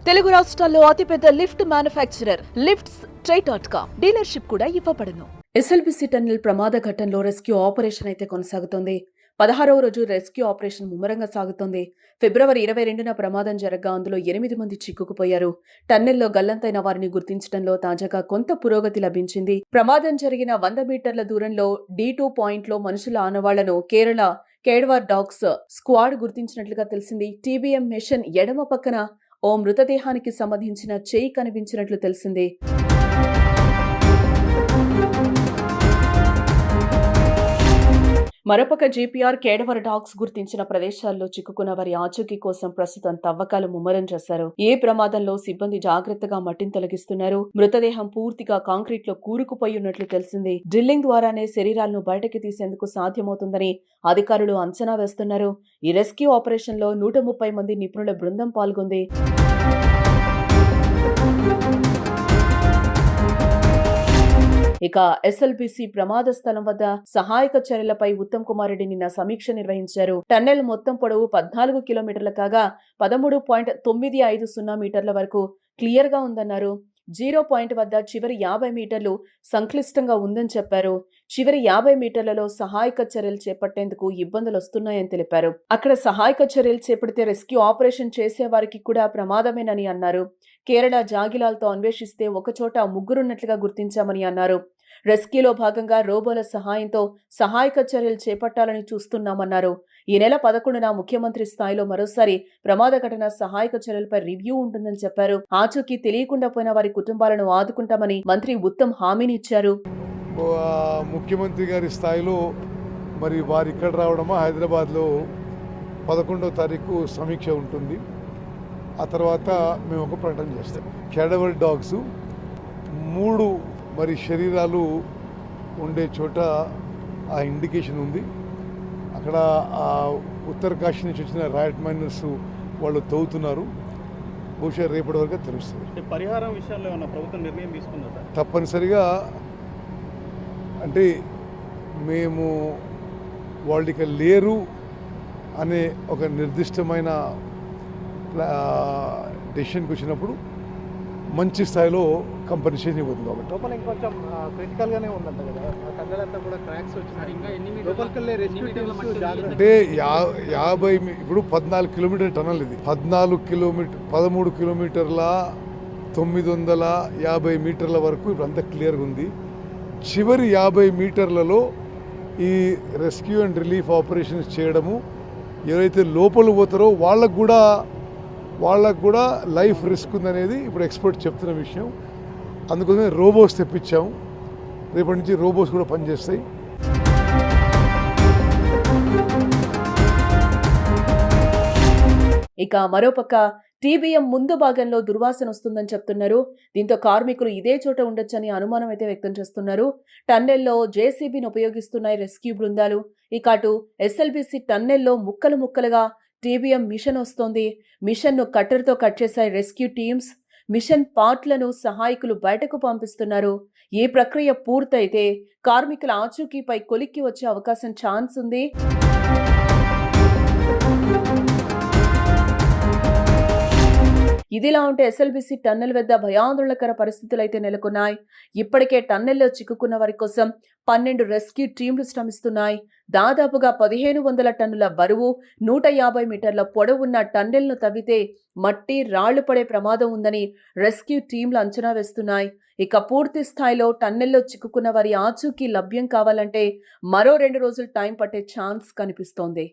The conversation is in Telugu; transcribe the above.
తెలుగు రాష్ట్రాల్లో అతిపెద్ద లిఫ్ట్ మ్యానుఫ్యాక్చరర్ లిఫ్ట్స్ ట్రై.com డీలర్షిప్ కూడా ఇవ్వబడును. ఎస్ఎల్బిసి టన్నెల్ ప్రమాద ఘట్టంలో రెస్క్యూ ఆపరేషన్ అయితే కొనసాగుతోంది. 16వ రోజు రెస్క్యూ ఆపరేషన్ ముమ్మరంగా సాగుతోంది. ఫిబ్రవరి 22న ప్రమాదం జరగ్గా అందులో 8 మంది చిక్కుకుపోయారు. టన్నెల్లో గల్లంతైన వారిని గుర్తించడంలో తాజాగా కొంత పురోగతి లభించింది. ప్రమాదం జరిగిన 100 మీటర్ల దూరంలో D2 పాయింట్లో మనుషుల ఆనవాళ్లను కేరళ కేడ్వార్ డాగ్స్ స్క్వాడ్ గుర్తించినట్లుగా తెలిసింది. TBM మిషన్ ఎడమ పక్కన ఓ మృతదేహానికి సంబంధించిన చేయి కనిపించినట్లు తెలిసింది. మరోపక్క జీపీఆర్ కేడవర్ డాగ్స్ గుర్తించిన ప్రదేశాల్లో చిక్కుకున్న వారి ఆచూకీ కోసం ప్రస్తుతం తవ్వకాలు ముమ్మరం చేశారు. ఏ ప్రమాదంలో సిబ్బంది జాగ్రత్తగా మట్టిని తొలగిస్తున్నారు. మృతదేహం పూర్తిగా కాంక్రీట్ లో కూరుకుపోయి ఉన్నట్లు తెలిసింది. డ్రిల్లింగ్ ద్వారానే శరీరాలను బయటకి తీసేందుకు సాధ్యమవుతుందని అధికారులు అంచనా వేస్తున్నారు. ఈ రెస్క్యూ ఆపరేషన్ లో 130 మంది నిపుణుల బృందం పాల్గొంది. ఇక ఎస్ఎల్బిసి ప్రమాద స్థలం వద్ద సహాయక చర్యలపై ఉత్తమ్ కుమార్ రెడ్డి నిన్న సమీక్ష నిర్వహించారు. టన్నెల్ మొత్తం పొడవు 14 కిలోమీటర్ల కాగా 13.950 మీటర్ల వరకు క్లియర్ గా ఉందన్నారు. 0 పాయింట్ వద్ద చివరి 50 మీటర్లు సంక్లిష్టంగా ఉందని చెప్పారు. చివరి 50 మీటర్లలో సహాయక చర్యలు చేపట్టేందుకు ఇబ్బందులు వస్తున్నాయని తెలిపారు. అక్కడ సహాయక చర్యలు చేపడితే రెస్క్యూ ఆపరేషన్ చేసే వారికి కూడా ప్రమాదమేనని అన్నారు. కేరళ జాగిలాలతో అన్వేషిస్తే ఒకచోట ముగ్గురున్నట్లుగా గుర్తించామని అన్నారు. రెస్క్యూలో భాగంగా రోబోల సహాయంతో సహాయక చర్యలు చేపట్టాలని చూస్తున్నామన్నారు. ఈ నెల 11న ముఖ్యమంత్రి స్థాయిలో మరోసారి ప్రమాద ఘటన సహాయక చర్యలపై రివ్యూ ఉంటుందని చెప్పారు. ఆచూకీ తెలియకుండా పోయిన వారి కుటుంబాలను ఆదుకుంటామని మంత్రి ఉత్తమ్ హామీనిచ్చారు. ముఖ్యమంత్రి గారి స్థాయిలో మరి వారు ఇక్కడ రావడమా, హైదరాబాద్లో 11వ తారీఖు సమీక్ష ఉంటుంది. ఆ తర్వాత మేము ఒక ప్రకటన చేస్తాం. కేడవర్ డాగ్స్ 3 మరి శరీరాలు ఉండే చోట ఆ ఇండికేషన్ ఉంది. అక్కడ ఆ ఉత్తర కాశీ నుంచి వచ్చిన రైట్ మైనర్స్ వాళ్ళు తవ్వుతున్నారు. బహుశా రేపటి వరకు తెలుస్తుంది. పరిహారం విషయాల్లో ఏమన్నా ప్రభుత్వం నిర్ణయం తీసుకుందా? తప్పనిసరిగా అంటే మేము వాళ్ళు ఇక లేరు అనే ఒక నిర్దిష్టమైన డెసిషన్కి వచ్చినప్పుడు మంచి స్థాయిలో కంపెన్సేషన్ ఇవ్వదు. కాబట్టి లోపల ఇంకొంచెం క్రిటికల్గానే ఉందంట కదా, టన్నెలంతా కూడా క్రాక్స్ వచ్చినాయి. అంటే 50 ఇప్పుడు 14 కిలోమీటర్ టన్నల్ ఇది. 13 కిలోమీటర్ల 950 మీటర్ల వరకు ఇప్పుడు అంతా క్లియర్గా ఉంది. చివరి 50 మీటర్లలో ఈ రెస్క్యూ అండ్ రిలీఫ్ ఆపరేషన్స్ చేయడము, ఎవరైతే లోపల పోతారో వాళ్ళకు కూడా లైఫ్ రిస్క్ ఉందనేది ఇప్పుడు ఎక్స్పర్ట్ చెప్తున్న విషయం. అందుకోసమే రోబోస్ తెప్పించాము. రేపటి నుంచి రోబోస్ కూడా పనిచేస్తాయి. ఇక మరోపక్క TBM ముందు భాగంలో దుర్వాసన వస్తుందని చెప్తున్నారు. దీంతో కార్మికులు ఇదే చోట ఉండొచ్చని అనుమానం అయితే వ్యక్తం చేస్తున్నారు. టన్నెల్లో JCBని ఉపయోగిస్తున్నాయి రెస్క్యూ బృందాలు. ఇక అటు ఎస్ఎల్బిసి టన్నెల్లో ముక్కలు ముక్కలుగా TBM మిషన్ వస్తోంది. మిషన్ను కట్టర్తో కట్ చేశాయి రెస్క్యూ టీమ్స్. మిషన్ పార్ట్లను సహాయకులు బయటకు పంపిస్తున్నారు. ఈ ప్రక్రియ పూర్తయితే కార్మికుల ఆచూకీపై కొలిక్కి వచ్చే అవకాశం ఛాన్స్ ఉంది. ఇదిలా ఉంటే ఎస్ఎల్బిసి టన్నెల్ వద్ద భయాందోళనకర పరిస్థితులైతే నెలకొన్నాయి. ఇప్పటికే టన్నెల్లో చిక్కుకున్న వారి కోసం 12 రెస్క్యూ టీంలు శ్రమిస్తున్నాయి. దాదాపుగా 1500 టన్నుల బరువు, 150 మీటర్ల పొడవున్న టన్నెల్ను తవ్వితే మట్టి, రాళ్లు పడే ప్రమాదం ఉందని రెస్క్యూ టీంలు అంచనా వేస్తున్నాయి. ఇక పూర్తి స్థాయిలో టన్నెల్లో చిక్కుకున్న వారి ఆచూకీ లభ్యం కావాలంటే మరో 2 రోజులు టైం పట్టే ఛాన్స్ కనిపిస్తోంది.